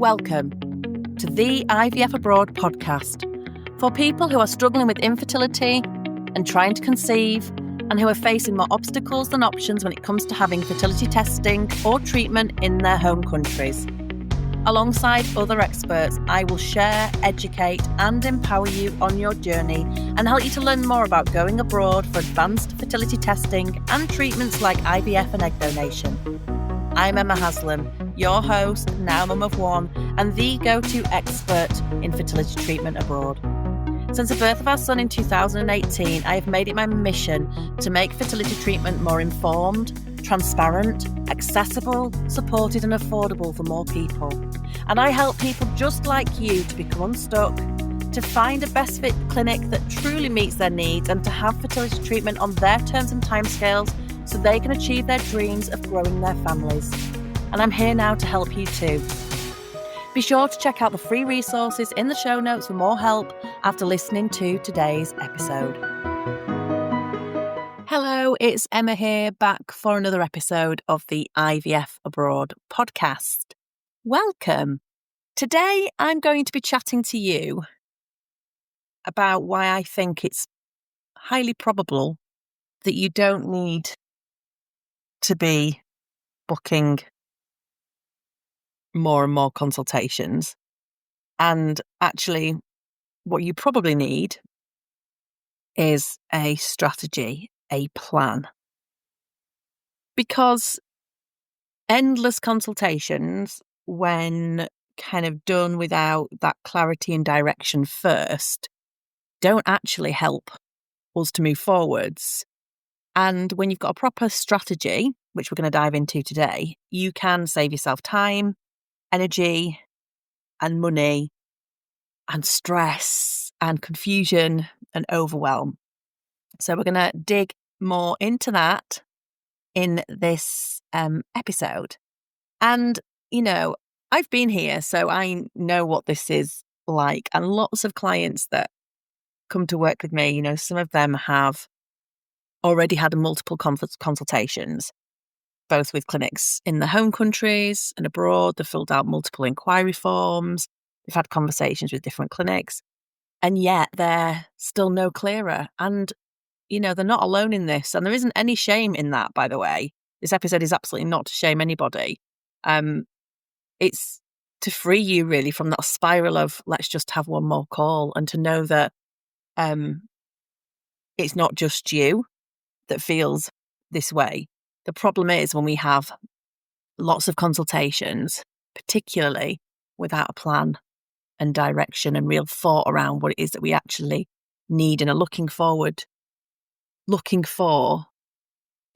Welcome to the IVF Abroad podcast for people who are struggling with infertility and trying to conceive, and who are facing more obstacles than options when it comes to having fertility testing or treatment in their home countries. Alongside other experts, I will share, educate and empower you on your journey and help you to learn more about going abroad for advanced fertility testing and treatments like IVF and egg donation. I'm Emma Haslam, your host, now mum of one, and the go-to expert in fertility treatment abroad. Since the birth of our son in 2018, I have made it my mission to make fertility treatment more informed, transparent, accessible, supported and affordable for more people. And I help people just like you to become unstuck, to find a best fit clinic that truly meets their needs, and to have fertility treatment on their terms and timescales so they can achieve their dreams of growing their families. And I'm here now to help you too. Be sure to check out the free resources in the show notes for more help after listening to today's episode. Hello, it's Emma here, back for another episode of the IVF Abroad podcast. Welcome. Today I'm going to be chatting to you about why I think it's highly probable that you don't need to be booking more and more consultations. And actually, what you probably need is a strategy, a plan. Because endless consultations, when kind of done without that clarity and direction first, don't actually help us to move forwards. And when you've got a proper strategy, which we're going to dive into today, you can save yourself time, energy and money and stress and confusion and overwhelm. So we're going to dig more into that in this episode. And, you know, I've been here, so I know what this is like. And lots of clients that come to work with me, you know, some of them have already had multiple consultations, both with clinics in their home countries and abroad. They've filled out multiple inquiry forms. They've had conversations with different clinics, and yet they're still no clearer. And, you know, they're not alone in this. And there isn't any shame in that, by the way. This episode is absolutely not to shame anybody. It's to free you really from that spiral of let's just have one more call, and to know that it's not just you that feels this way. The problem is when we have lots of consultations, particularly without a plan and direction and real thought around what it is that we actually need and are looking for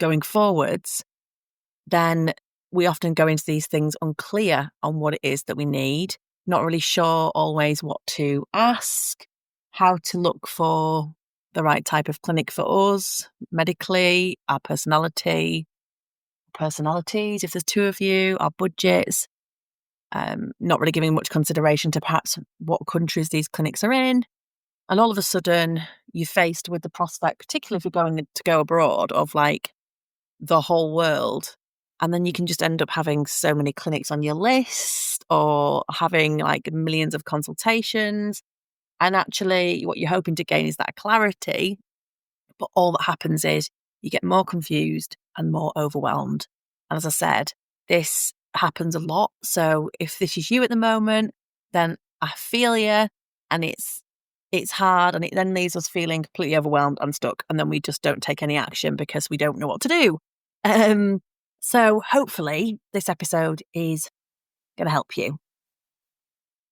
going forwards, then we often go into these things unclear on what it is that we need, not really sure always what to ask, how to look for the right type of clinic for us, medically, our personalities, if there's two of you, our budgets, not really giving much consideration to perhaps what countries these clinics are in. And all of a sudden, you're faced with the prospect, particularly if you're going to go abroad, of like the whole world. And then you can just end up having so many clinics on your list or having like millions of consultations. And actually, what you're hoping to gain is that clarity. But all that happens is you get more confused and more overwhelmed. And as I said, this happens a lot. So if this is you at the moment, then I feel you, and it's hard, and it then leaves us feeling completely overwhelmed and stuck. And then we just don't take any action because we don't know what to do. So hopefully this episode is going to help you.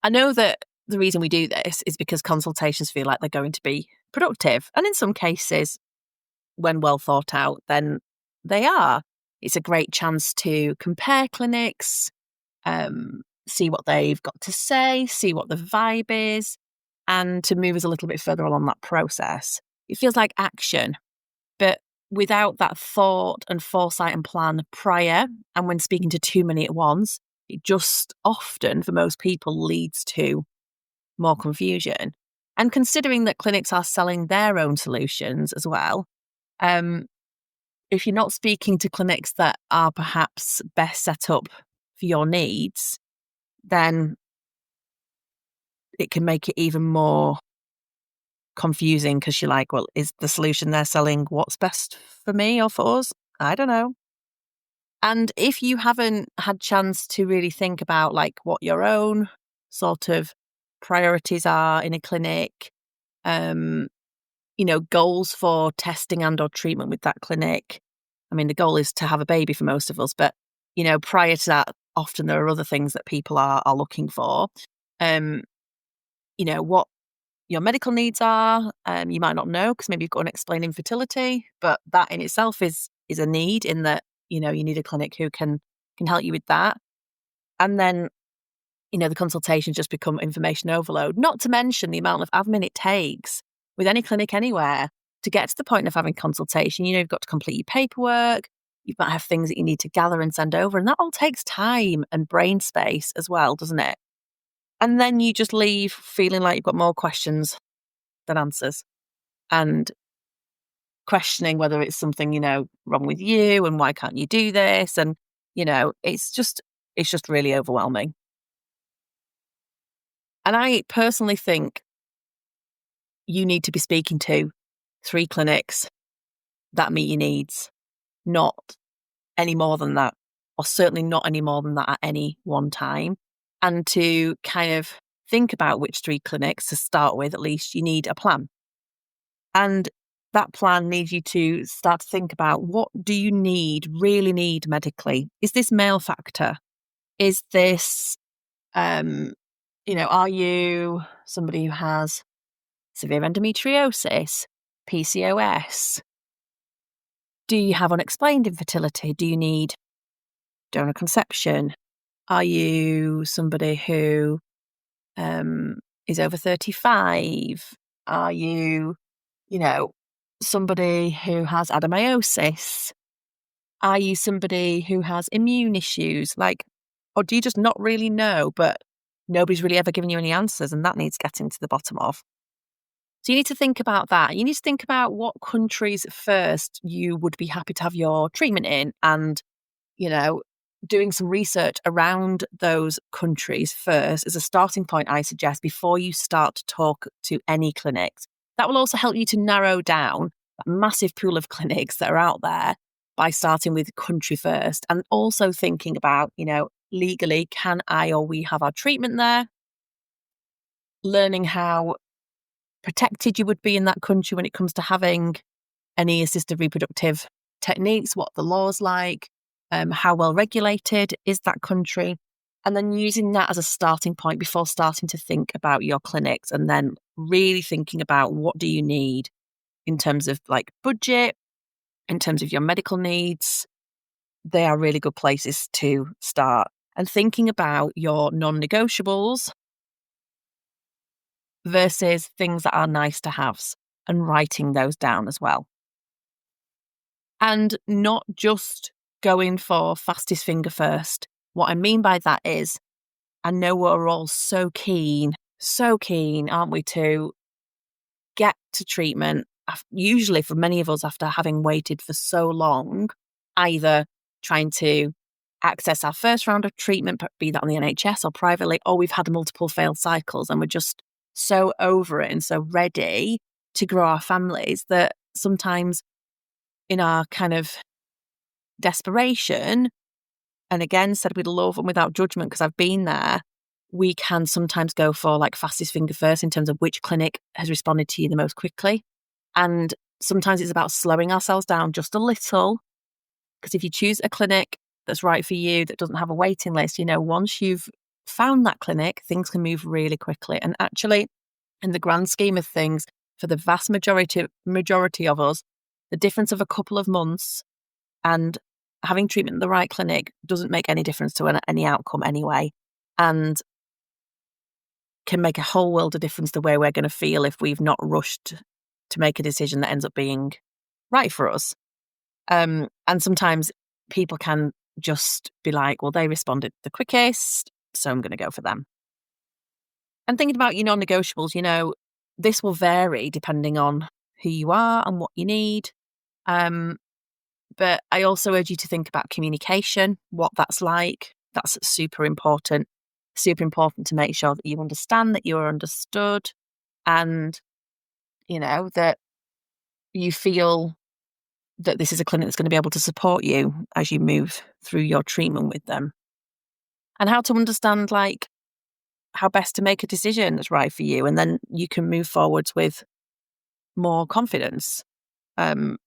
I know that the reason we do this is because consultations feel like they're going to be productive. And in some cases, when well thought out, then they are. It's a great chance to compare clinics, see what they've got to say, see what the vibe is, and to move us a little bit further along that process. It feels like action, but without that thought and foresight and plan prior, and when speaking to too many at once, it just often, for most people, leads to more confusion. And considering that clinics are selling their own solutions as well, if you're not speaking to clinics that are perhaps best set up for your needs, then it can make it even more confusing because you're like, well, is the solution they're selling what's best for me or for us? I don't know. And if you haven't had chance to really think about like what your own sort of priorities are in a clinic, goals for testing and or treatment with that clinic. I mean, the goal is to have a baby for most of us, but, prior to that, often there are other things that people are looking for. What your medical needs are. You might not know because maybe you've got unexplained infertility, but that in itself is a need in that, you need a clinic who can help you with that. And then, the consultations just become information overload, not to mention the amount of admin it takes with any clinic anywhere to get to the point of having consultation. You've got to complete your paperwork. You might have things that you need to gather and send over. And that all takes time and brain space as well, doesn't it? And then you just leave feeling like you've got more questions than answers and questioning whether it's something, wrong with you and why can't you do this? And, it's just really overwhelming. And I personally think you need to be speaking to 3 clinics that meet your needs, not any more than that, or certainly not any more than that at any one time. And to kind of think about which 3 clinics to start with, at least you need a plan. And that plan needs you to start to think about, what do you really need medically? Is this male factor? Is this, are you somebody who has severe endometriosis, PCOS? Do you have unexplained infertility? Do you need donor conception? Are you somebody who is over 35? Are you, somebody who has adenomyosis? Are you somebody who has immune issues? Or do you just not really know, but nobody's really ever given you any answers, and that needs getting to the bottom of? So you need to think about that. You need to think about what countries first you would be happy to have your treatment in, and, doing some research around those countries first as a starting point, I suggest, before you start to talk to any clinics. That will also help you to narrow down that massive pool of clinics that are out there by starting with country first, and also thinking about, legally, can I or we have our treatment there? Learning how protected you would be in that country when it comes to having any assisted reproductive techniques, what the law's like, how well regulated is that country, and then using that as a starting point before starting to think about your clinics, and then really thinking about what do you need in terms of like budget, in terms of your medical needs. They are really good places to start. And thinking about your non-negotiables versus things that are nice to haves, and writing those down as well. And not just going for fastest finger first. What I mean by that is, I know we're all so keen, aren't we, to get to treatment, usually for many of us after having waited for so long, either trying to access our first round of treatment, be that on the NHS or privately, or we've had multiple failed cycles and we're just so over it and so ready to grow our families that sometimes in our kind of desperation, and again, said with love and without judgment, because I've been there, we can sometimes go for like fastest finger first in terms of which clinic has responded to you the most quickly. And sometimes it's about slowing ourselves down just a little, because if you choose a clinic that's right for you, that doesn't have a waiting list, once you've found that clinic, things can move really quickly. And actually, in the grand scheme of things, for the vast majority of us, the difference of a couple of months and having treatment at the right clinic doesn't make any difference to any outcome anyway, and can make a whole world of difference the way we're going to feel if we've not rushed to make a decision that ends up being right for us. And sometimes people can just be like, well, they responded the quickest, so I'm going to go for them. And thinking about your non-negotiables, this will vary depending on who you are and what you need. But I also urge you to think about communication, what that's like. That's super important. Super important to make sure that you understand, that you're understood, and, that you feel that this is a clinic that's going to be able to support you as you move through your treatment with them. And how to understand, how best to make a decision that's right for you. And then you can move forwards with more confidence.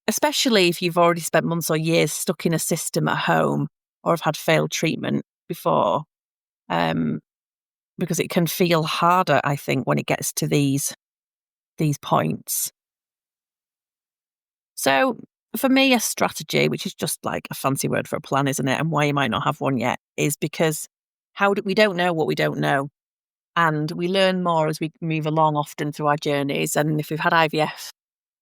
Especially if you've already spent months or years stuck in a system at home or have had failed treatment before, because it can feel harder, I think, when it gets to these points. So for me, a strategy, which is just like a fancy word for a plan, isn't it? And why you might not have one yet is because we don't know what we don't know. And we learn more as we move along often through our journeys. And if we've had IVF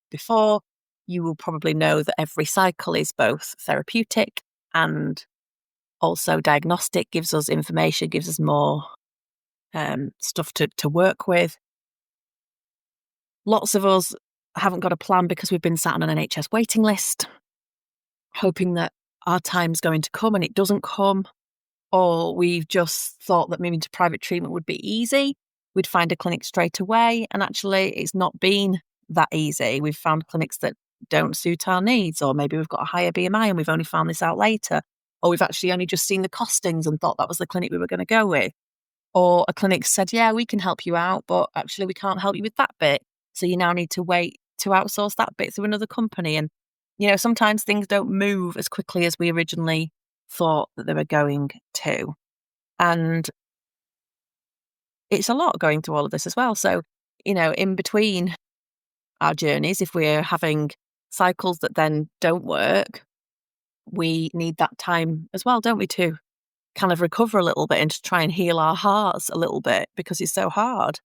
before, you will probably know that every cycle is both therapeutic and also diagnostic, gives us information, gives us more stuff to work with. Lots of us haven't got a plan because we've been sat on an NHS waiting list, hoping that our time's going to come and it doesn't come. Or we've just thought that moving to private treatment would be easy. We'd find a clinic straight away. And actually, it's not been that easy. We've found clinics that don't suit our needs, or maybe we've got a higher BMI and we've only found this out later. Or we've actually only just seen the costings and thought that was the clinic we were going to go with. Or a clinic said, yeah, we can help you out, but actually we can't help you with that bit. So you now need to wait to outsource that bit through another company. And, sometimes things don't move as quickly as we originally thought that they were going to. And it's a lot going through all of this as well. So, in between our journeys, if we're having cycles that then don't work, we need that time as well, don't we, to kind of recover a little bit and to try and heal our hearts a little bit because it's so hard.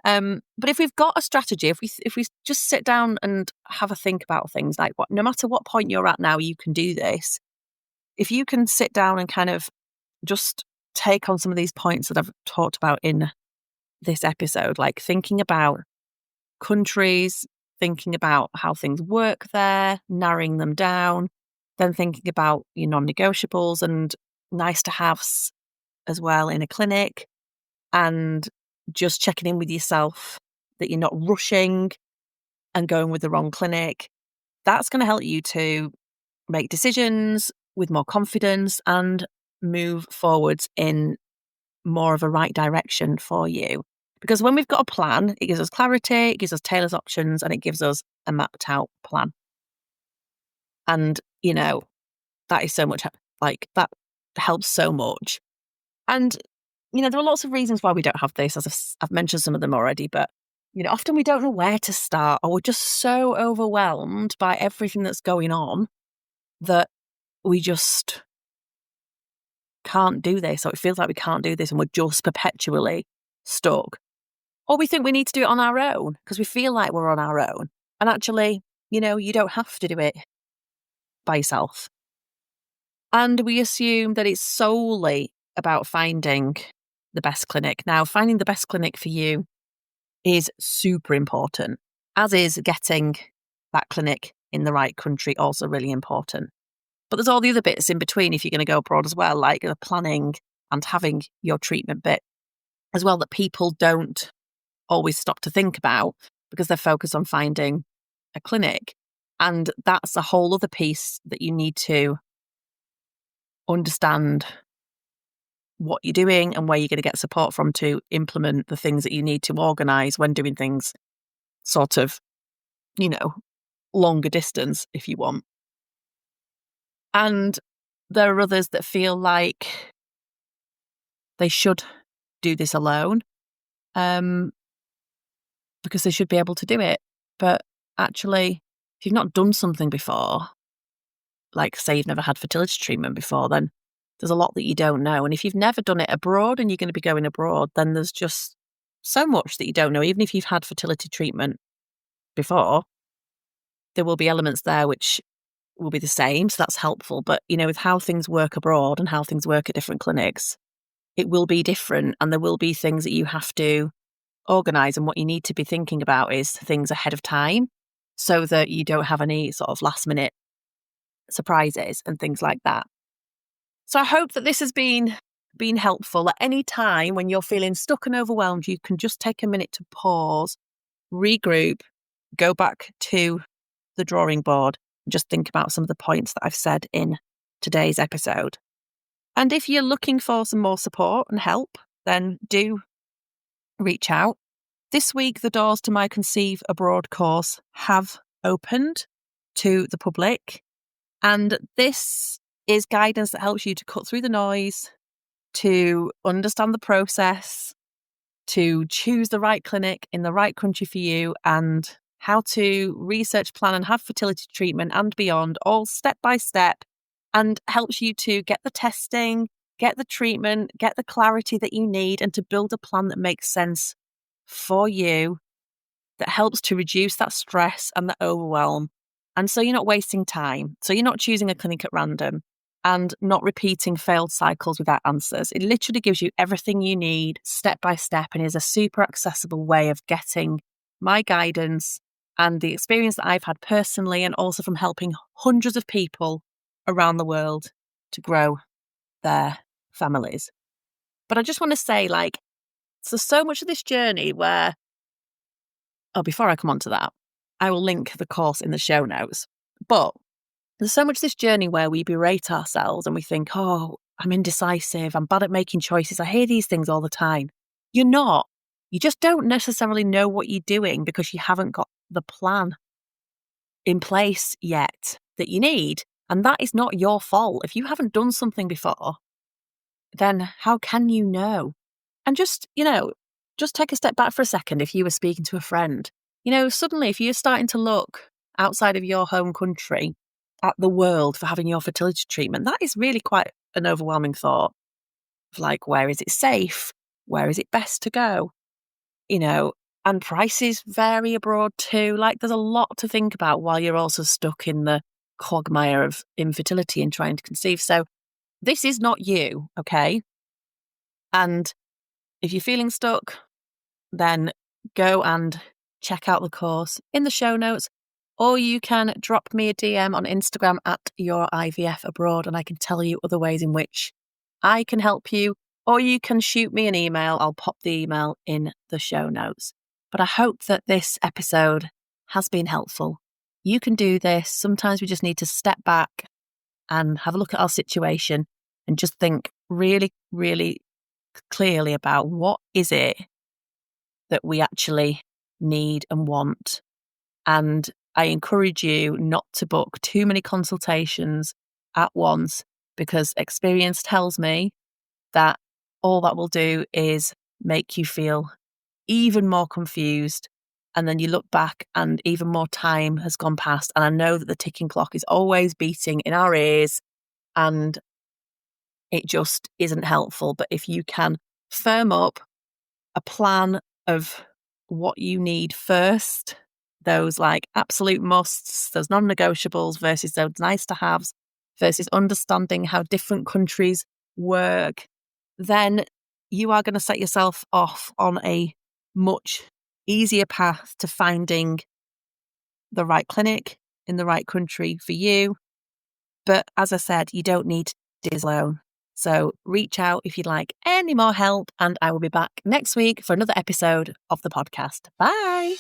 But if we've got a strategy, if we just sit down and have a think about things like no matter what point you're at now, you can do this. If you can sit down and kind of just take on some of these points that I've talked about in this episode, like thinking about countries, thinking about how things work there, narrowing them down, then thinking about your non-negotiables and nice to haves as well in a clinic, and just checking in with yourself that you're not rushing and going with the wrong clinic. That's going to help you to make decisions with more confidence and move forwards in more of a right direction for you. Because when we've got a plan, it gives us clarity, it gives us tailored options, and it gives us a mapped out plan. And, that is so much, that helps so much. And, there are lots of reasons why we don't have this, as I've mentioned some of them already, but, often we don't know where to start, or we're just so overwhelmed by everything that's going on that we just can't do this, or it feels like we can't do this and we're just perpetually stuck. Or we think we need to do it on our own because we feel like we're on our own. And actually, you don't have to do it by yourself. And we assume that it's solely about finding the best clinic. Now, finding the best clinic for you is super important, as is getting that clinic in the right country, also really important. But there's all the other bits in between if you're going to go abroad as well, like the planning and having your treatment bit as well, that people don't always stop to think about because they're focused on finding a clinic. And that's a whole other piece that you need to understand what you're doing and where you're going to get support from to implement the things that you need to organise when doing things sort of, longer distance if you want. And there are others that feel like they should do this alone because they should be able to do it. But actually, if you've not done something before, like say you've never had fertility treatment before, then there's a lot that you don't know. And if you've never done it abroad and you're going to be going abroad, then there's just so much that you don't know. Even if you've had fertility treatment before, there will be elements there which will be the same. So that's helpful. But, with how things work abroad and how things work at different clinics, it will be different. And there will be things that you have to organise. And what you need to be thinking about is things ahead of time so that you don't have any sort of last minute surprises and things like that. So I hope that this has been helpful. At any time when you're feeling stuck and overwhelmed, you can just take a minute to pause, regroup, go back to the drawing board, and just think about some of the points that I've said in today's episode. And if you're looking for some more support and help, then do reach out. This week, the doors to my Conceive Abroad course have opened to the public. And this is guidance that helps you to cut through the noise, to understand the process, to choose the right clinic in the right country for you, and how to research, plan and have fertility treatment and beyond, all step by step, and helps you to get the testing, get the treatment, get the clarity that you need, and to build a plan that makes sense for you, that helps to reduce that stress and the overwhelm. And so you're not wasting time. So you're not choosing a clinic at random and not repeating failed cycles without answers. It literally gives you everything you need step by step and is a super accessible way of getting my guidance and the experience that I've had personally, and also from helping hundreds of people around the world to grow their families. But I just want to say, so much of this journey where, before I come on to that, I will link the course in the show notes. But there's so much of this journey where we berate ourselves and we think, I'm indecisive, I'm bad at making choices. I hear these things all the time. You're not. You just don't necessarily know what you're doing because you haven't got the plan in place yet that you need. And that is not your fault. If you haven't done something before, then how can you know? And just take a step back for a second. If you were speaking to a friend, suddenly if you're starting to look outside of your home country at the world for having your fertility treatment, that is really quite an overwhelming thought of where is it safe? Where is it best to go? And prices vary abroad too. There's a lot to think about while you're also stuck in the quagmire of infertility and trying to conceive. So this is not you, okay? And if you're feeling stuck, then go and check out the course in the show notes, or you can drop me a DM on Instagram at your IVF Abroad, and I can tell you other ways in which I can help you, or you can shoot me an email. I'll pop the email in the show notes. But I hope that this episode has been helpful. You can do this. Sometimes we just need to step back and have a look at our situation and just think really, really clearly about what is it that we actually need and want. And I encourage you not to book too many consultations at once, because experience tells me that all that will do is make you feel even more confused. And then you look back and even more time has gone past. And I know that the ticking clock is always beating in our ears and it just isn't helpful. But if you can firm up a plan of what you need first, those absolute musts, those non-negotiables versus those nice to haves, versus understanding how different countries work, then you are going to set yourself off on a much easier path to finding the right clinic in the right country for you. But as I said, you don't need to do this alone. So reach out if you'd like any more help, and I will be back next week for another episode of the podcast. Bye.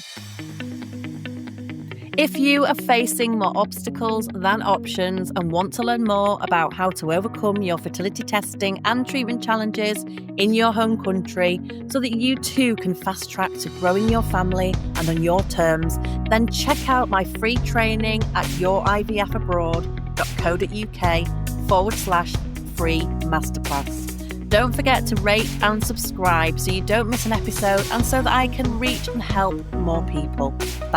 If you are facing more obstacles than options and want to learn more about how to overcome your fertility testing and treatment challenges in your home country so that you too can fast track to growing your family and on your terms, then check out my free training at yourivfabroad.co.uk/free masterclass. Don't forget to rate and subscribe so you don't miss an episode and so that I can reach and help more people. Thanks.